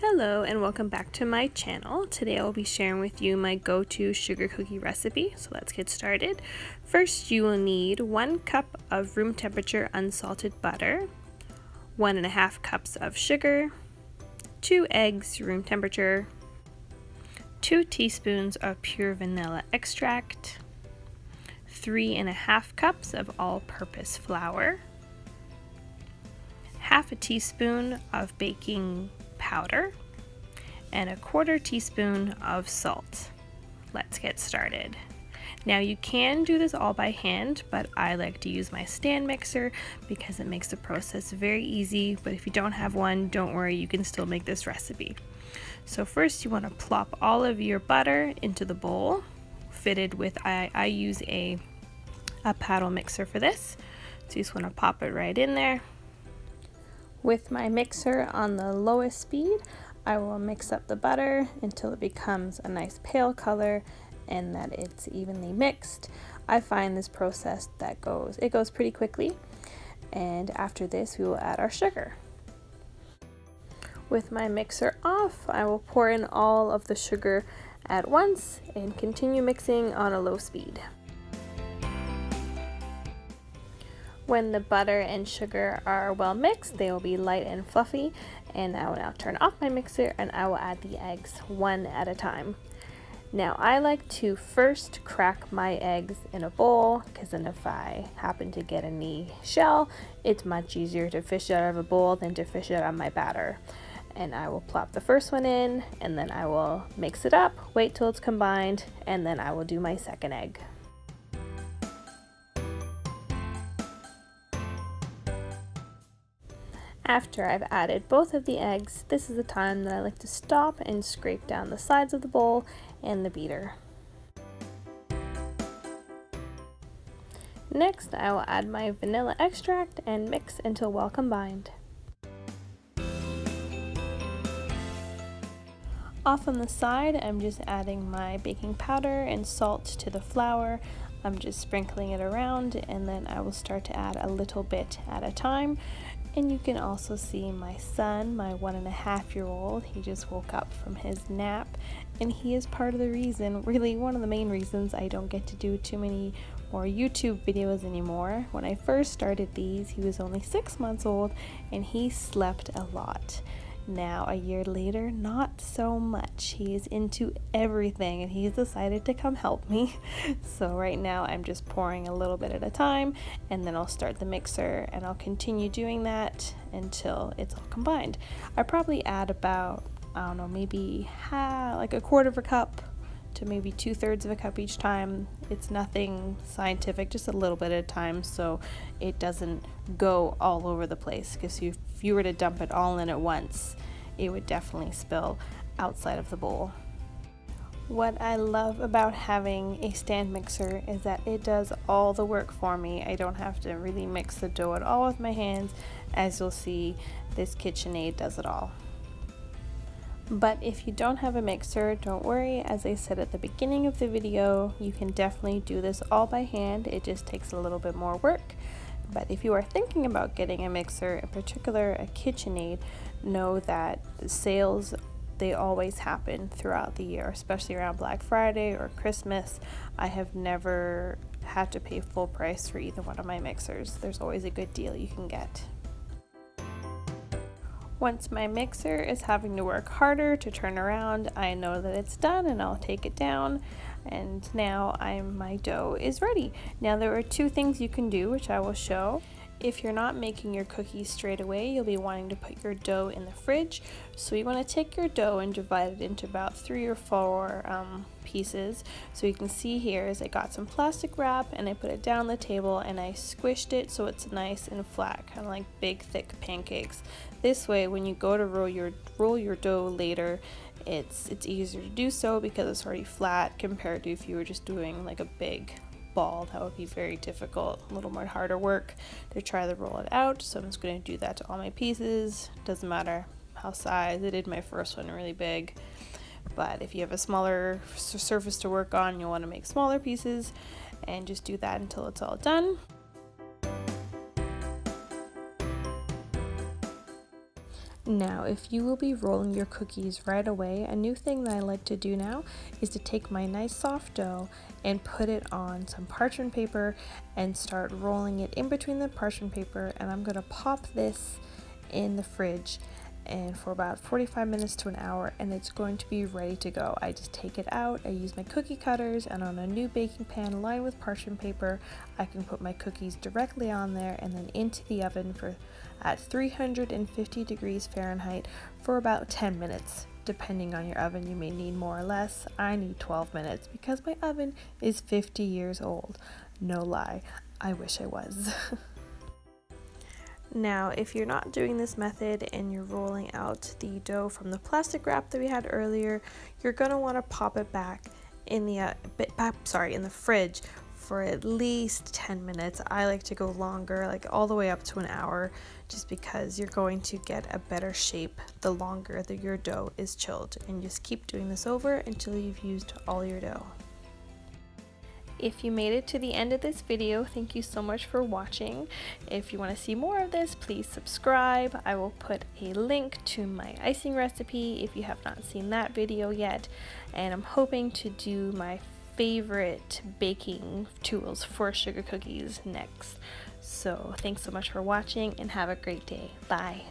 Hello and welcome back to my channel. Today I'll be sharing with you my go-to sugar cookie recipe. So let's get started. First you will need 1 cup of room temperature unsalted butter, 1.5 cups of sugar, 2 eggs room temperature, 2 teaspoons of pure vanilla extract, 3.5 cups of all-purpose flour, half a teaspoon of baking powder, and 1/4 teaspoon of salt. Let's get started. Now you can do this all by hand, but I like to use my stand mixer because it makes the process very easy. But if you don't have one, don't worry, you can still make this recipe. So first you want to plop all of your butter into the bowl fitted with, I use a paddle mixer for this. So you just want to pop it right in there. With my mixer on the lowest speed, I will mix up the butter until it becomes a nice pale color and that it's evenly mixed. I find this process that goes pretty quickly. And after this, we will add our sugar. With my mixer off, I will pour in all of the sugar at once and continue mixing on a low speed. When the butter and sugar are well mixed, they will be light and fluffy, and I will now turn off my mixer and I will add the eggs one at a time. Now I like to first crack my eggs in a bowl, because then if I happen to get any shell, it's much easier to fish it out of a bowl than to fish it out of my batter. And I will plop the first one in, and then I will mix it up, wait till it's combined, and then I will do my second egg. After I've added both of the eggs, this is the time that I like to stop and scrape down the sides of the bowl and the beater. Next, I will add my vanilla extract and mix until well combined. Off on the side, I'm just adding my baking powder and salt to the flour. I'm just sprinkling it around, and then I will start to add a little bit at a time. And you can also see my son, my 1.5-year-old, he just woke up from his nap, and he is part of the reason, really one of the main reasons I don't get to do too many more YouTube videos anymore. When I first started these, he was only 6 months old and he slept a lot. Now, a year later, not so much. He is into everything and he's decided to come help me. So right now I'm just pouring a little bit at a time, and then I'll start the mixer and I'll continue doing that until it's all combined. I probably add about, I don't know, maybe like 1/4 cup to maybe 2/3 of a cup each time. It's nothing scientific, just a little bit at a time so it doesn't go all over the place, because if you were to dump it all in at once, it would definitely spill outside of the bowl. What I love about having a stand mixer is that it does all the work for me. I don't have to really mix the dough at all with my hands. As you'll see, this KitchenAid does it all. But if you don't have a mixer, don't worry. As I said at the beginning of the video, you can definitely do this all by hand. It just takes a little bit more work. But if you are thinking about getting a mixer, in particular a KitchenAid, know that the sales, they always happen throughout the year, especially around Black Friday or Christmas. I have never had to pay full price for either one of my mixers. There's always a good deal you can get. Once my mixer is having to work harder to turn around, I know that it's done and I'll take it down. And now my dough is ready. Now there are 2 things you can do, which I will show. If you're not making your cookies straight away, you'll be wanting to put your dough in the fridge. So you want to take your dough and divide it into about 3 or 4 pieces. So you can see here is I got some plastic wrap and I put it down on the table and I squished it so it's nice and flat, kind of like big thick pancakes. This way, when you go to roll your dough later, it's easier to do so because it's already flat, compared to if you were just doing like a big ball. That would be very difficult, a little more harder work to try to roll it out. So I'm just going to do that to all my pieces. Doesn't matter how size. I did my first one really big, but if you have a smaller surface to work on, you'll want to make smaller pieces and just do that until it's all done. Now, if you will be rolling your cookies right away, a new thing that I like to do now is to take my nice soft dough and put it on some parchment paper and start rolling it in between the parchment paper, and I'm going to pop this in the fridge and for about 45 minutes to an hour, and it's going to be ready to go. I just take it out, I use my cookie cutters, and on a new baking pan lined with parchment paper, I can put my cookies directly on there and then into the oven at 350 degrees Fahrenheit for about 10 minutes. Depending on your oven, you may need more or less. I need 12 minutes because my oven is 50 years old. No lie, I wish I was. Now, if you're not doing this method and you're rolling out the dough from the plastic wrap that we had earlier, you're gonna want to pop it back in the in the fridge for at least 10 minutes. I like to go longer, like all the way up to an hour, just because you're going to get a better shape the longer that your dough is chilled. And just keep doing this over until you've used all your dough. If you made it to the end of this video, thank you so much for watching. If you want to see more of this, please subscribe. I will put a link to my icing recipe if you have not seen that video yet. And I'm hoping to do my favorite baking tools for sugar cookies next. So thanks so much for watching and have a great day. Bye.